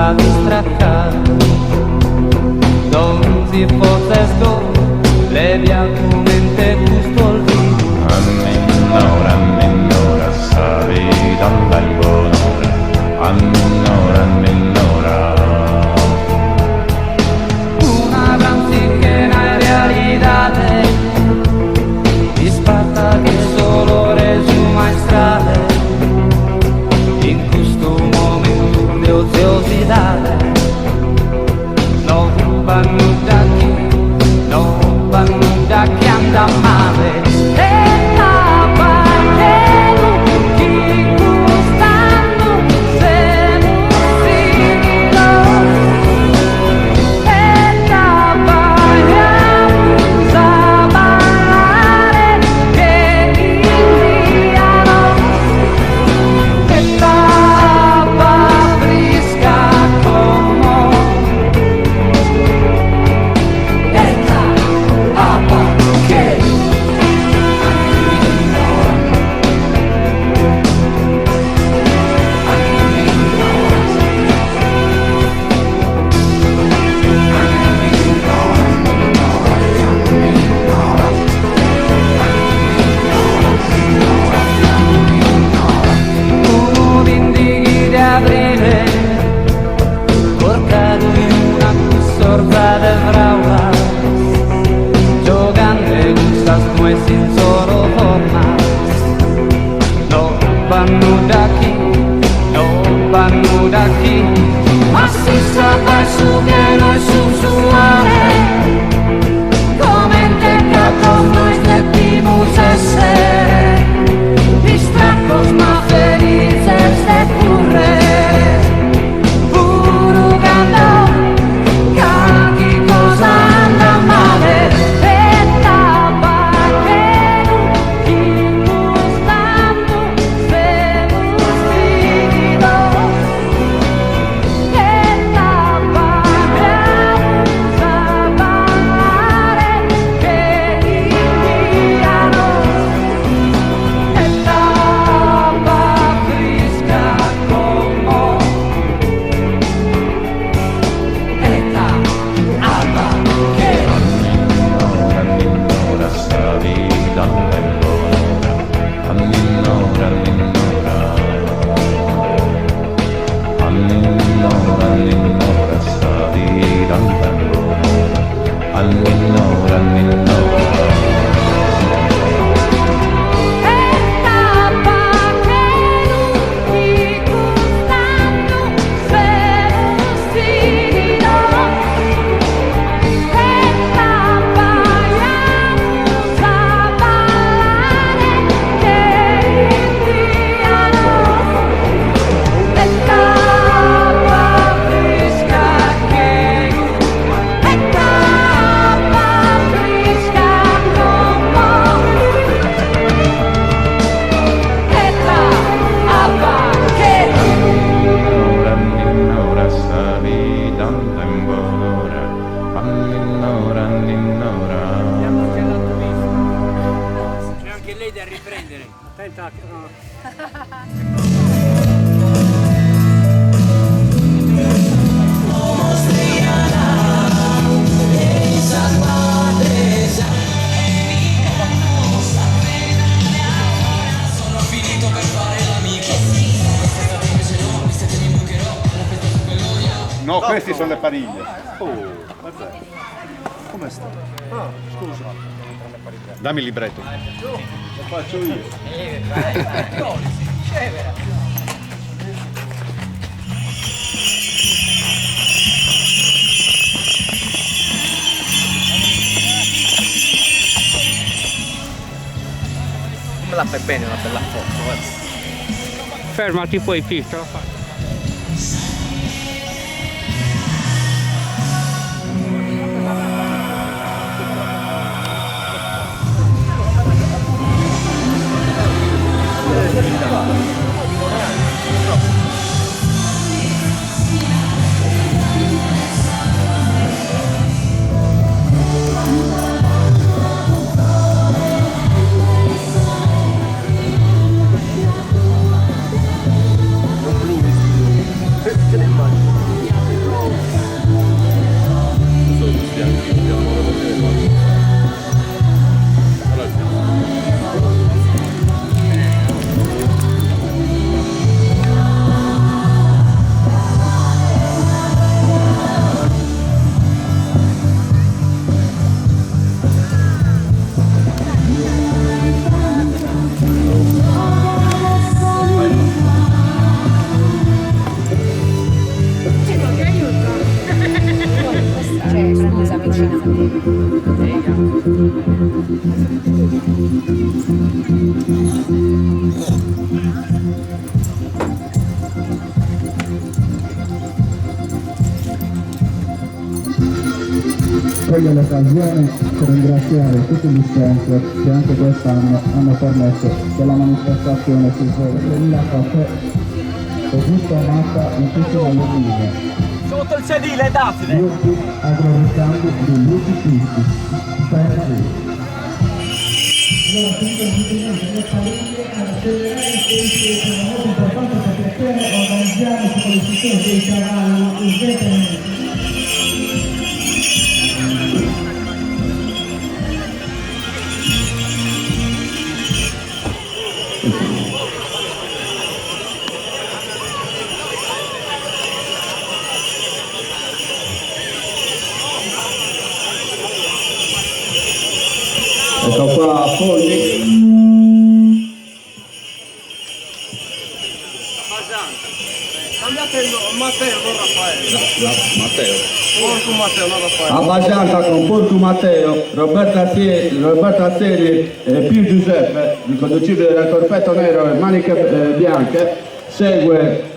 a distracar. Non si fosse sto, leviatamente gusto olvido. Annora, sabi dal buonora. Annora. Una gran siquena en realidad disparta que solo resuma estrade. In questo momento di ociosidad non vanno da chi anda male. E la parte chi gustando se musichino. E la baiamo a ballare che indiano. E la fresca como. E la apa che uno vindighi di aprile portato in una sorta de fraua giocando questa nuez in solo forma. Non vanno da chi ma si sa su che noi sussurrare come en tecatos noi debimos ser distractos más felices de correr furugando caghi cosa anda male e la parte chi gustando se musichino. E la baiamo a ballare che indiano. E la fresca como. E la alba che Annora, sabi dal buonora. Annora. Annora, sabi dal buonora. Annora. e la parte chi gustando se musichino. E la baiamo a ballare che indiano. E la fresca che e la fresca como. E la alba che Annora, sabi dal buonora. Annora. C'è anche lei da riprendere. Attenta. No, questi sono le pariglie. Oh, vabbè. Come sta? Ah, scusa. Dammi il libretto. Lo faccio io. Come la fai bene una bella foto, guarda. Fermati poi, qui, ce la fai. Che ne immagini? Voglio l'occasione per ringraziare tutti gli sponsor che anche quest'anno hanno permesso che la manifestazione si svolga 2008 e giusto amata in tutte le linee. Sotto il sedile, Daffne! Gruppi agro-ricambi di Luci Cristi. Allora, sempre l'intervento delle famiglie ad accelerare il tempo che è molto importante perché organizziamo con l'istituzione dei cavalli urgentemente. Ecco qua Folli. Cambiate il nome, Matteo, non Raffaele. Matteo. Porco Matteo, non Raffaele. Abbascianta con Porco Matteo, Roberto Azzeri e Pio Giuseppe, riconducibile dal corpetto nero e maniche bianche. Segue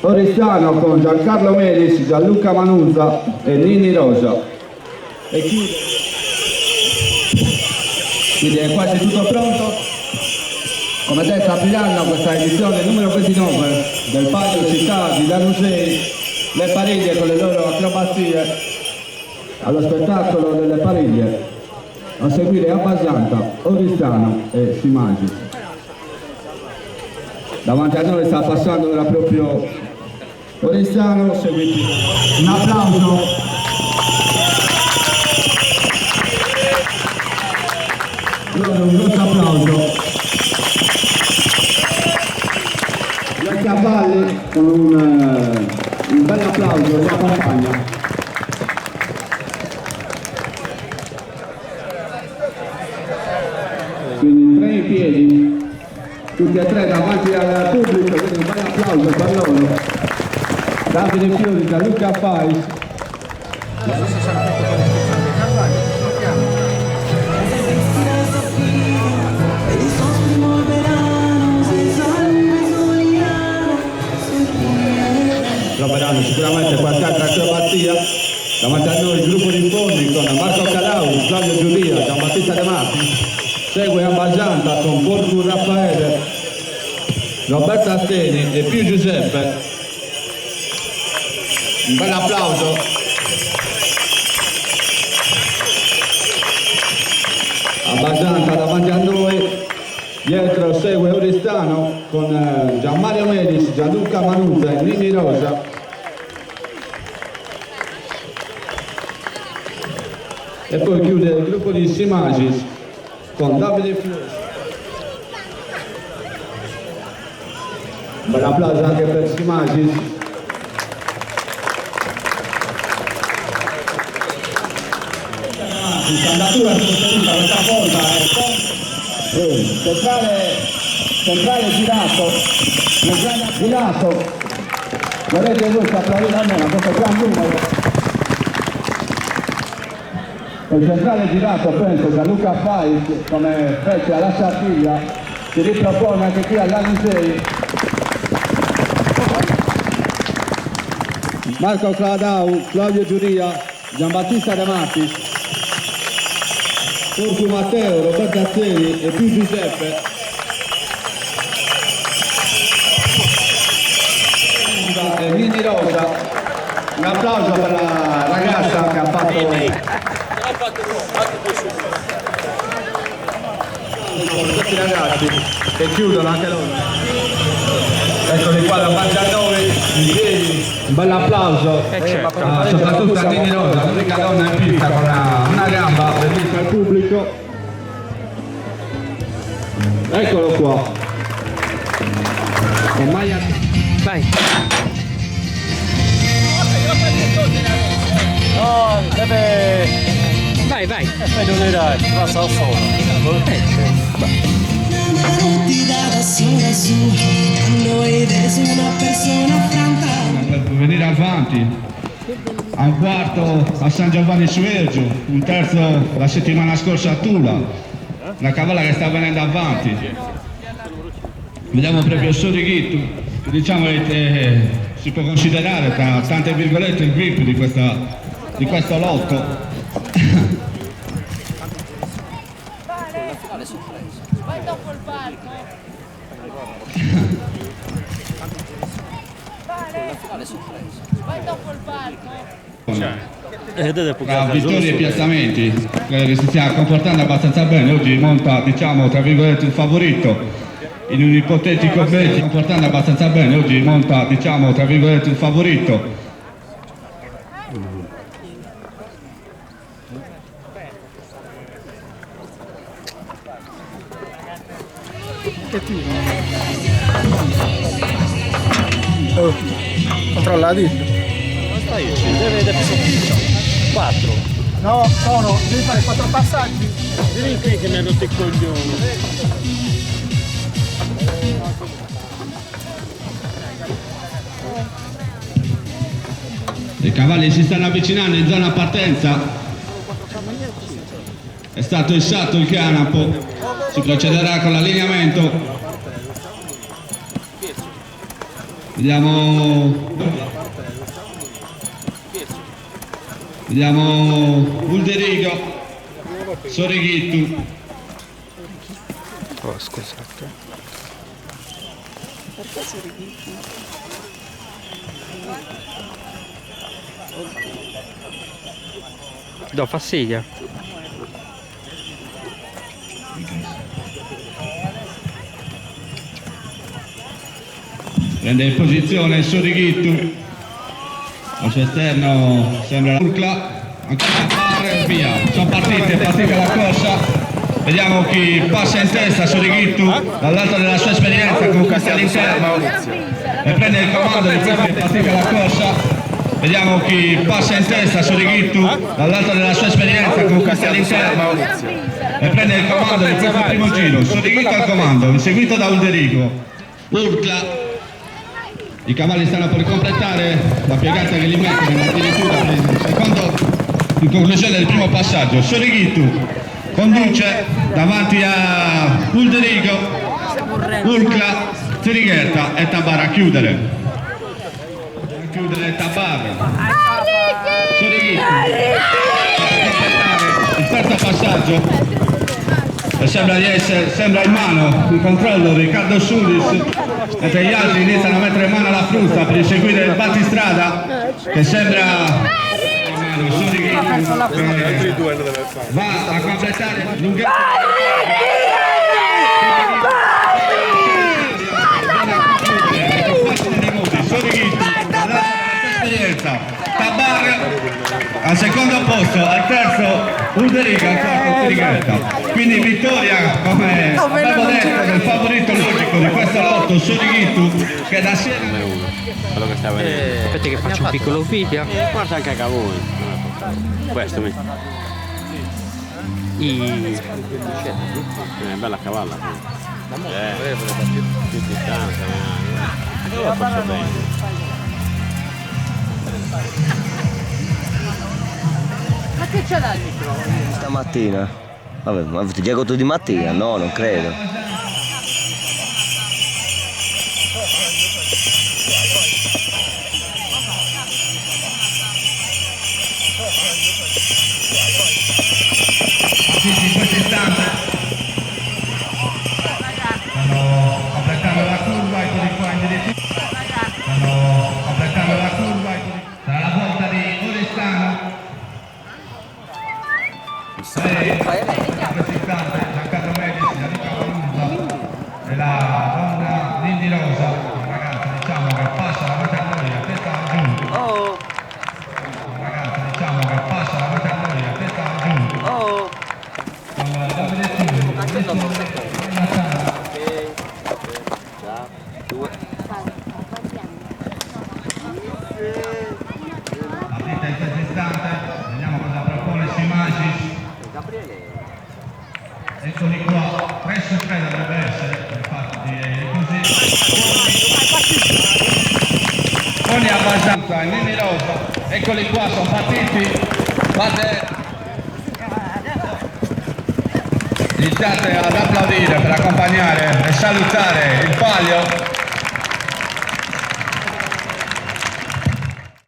Oristano con Giancarlo Melis, Gianluca Manuzza e Nini Rosa. E chiude. Quindi è quasi tutto pronto. Come detto, apriranno questa edizione numero 29 del Palio Città di Lanusei le Pariglie con le loro acrobazie allo spettacolo delle Pariglie. A seguire Abbasanta, Oristano e Simagi. Davanti a noi sta passando ora proprio Oristano, seguito. Un applauso. Un grosso applauso. Gli cavalli con un bel applauso di accompagna. Quindi tre in piedi, tutti e tre davanti al pubblico, quindi un bel applauso per loro. Davide Fiori, Gianluca Fais. Troveranno sicuramente qualche altra acrobazia. Davanti a noi il gruppo di fondi con Marco Calau, Claudio Giulia, Giambattista De Marti. Segue Abbascianta con Porco Raffaele, Roberto Asteni e Pio Giuseppe. Un bel applauso. Abbascianta davanti a noi. Dietro segue Oristano con Gianmario Melis, Gianluca Manuzza e Nini Rosa. E poi chiude il gruppo di Simagis con Davide Fiori. Un bel applauso anche per Simagis. L'andatura sostenuta questa volta è centrale girato, vedete voi sta applaudendo almeno questo gran numero. Il centrale girato penso Gianluca Fais come fece alla Sartiglia, si ripropone anche qui all'Anisei. Marco Cladau, Claudio Giulia, Giambattista De Martis, Porco Matteo, Roberto Azzeri e Pio Giuseppe. E Nini Rosa. Un applauso per la ragazza che ha fatto tutti i ragazzi che chiudono anche loro. Eccoli qua davanti a noi, in piedi. Un bel applauso soprattutto a Nini Rosa, l'unica donna in pista con una gamba bellissima al pubblico. Eccolo qua. Ormai Vai. No, deve... Vai, vai. Pedolerai, la so solo. Tutti da sola su, noi vedi una persona affrontata. Per venire avanti, a un quarto a San Giovanni Suergio, un terzo la settimana scorsa a Tula, una cavalla che sta venendo avanti. Vediamo proprio il Sorighetto, che diciamo si può considerare tra tante virgolette il grip di questa di questo lotto. Vai dopo il palco. Vai dopo il palco. Tra vittorie e piazzamenti, credo che si stia comportando abbastanza bene. Oggi monta, diciamo, tra virgolette, il favorito in un ipotetico match, comportando abbastanza bene. Oggi monta, diciamo, tra virgolette, il favorito. Controlla la dita. Deve 4. No, devi fare 4 passaggi. Vieni qui che mi hanno rotto i coglioni. I cavalli si stanno avvicinando in zona partenza. È stato issato il canapo. Si procederà con l'allineamento. Vediamo Ulderigo, Sorighittu. Oh, scusate. Perché Sorighittu? Do fastidio. Prende posizione Sorighittu. Al suo esterno sembra Urcla. Ancora fare via. Sono partite, è partita la corsa. Vediamo chi passa in testa Sorighittu dall'alto della sua esperienza con questi all'interno. E prende il comando di questa, è partita la corsa. Vediamo chi passa in testa Sorighittu dall'alto della sua esperienza con questi all'interno. E prende il comando di questo primo giro. Sorighittu al comando, seguito da Ulderigo. Urcla. I cavalli stanno per completare la piegata che li mettono addirittura in conclusione del primo passaggio. Sorighittu conduce davanti a Ulderigo, Urcla, Zirighetta e Tabar a chiudere. Tabar. Sorighittu. Il terzo passaggio. E sembra in mano il controllo Riccardo Sudis, mentre gli altri iniziano a mettere in mano la frusta per eseguire il battistrada che sembra va a completare lunghezza. Sorighittu, esperienza, Tabar al secondo posto, al terzo Ulderigo, al quarto Zirighetta. Quindi vittoria, come avevo detto, del favorito logico di questo lotto, Sorighittu, che da Siena. Quello che stava vedendo. Aspetta che faccio un piccolo video. Guarda anche a cavoli. Questo mi. È bella cavalla. Più distanza. Io lo faccio bene. Ma che c'è dal microfono? Stamattina? Vabbè, ma ti chiedo tu di mattina? No, non credo. In questo istante stanno completando la curva e di qua addirittura stanno completando la curva sarà la volta di Oristano. In questo istante Giancarlo Medici, la Luca Valusa e la donna Lindy Rosa, una ragazza diciamo che passa la categoria, testa giù. Una ragazza diciamo che passa la categoria, testa giù. Partita in questo istante, vediamo cosa propone Simagis. Eccoli qua, 3 su 3 dovrebbe essere, infatti è così. Poni abbastanza, in Nini Rosa, eccoli qua, sono partiti, iniziate ad applaudire per accompagnare e salutare il palio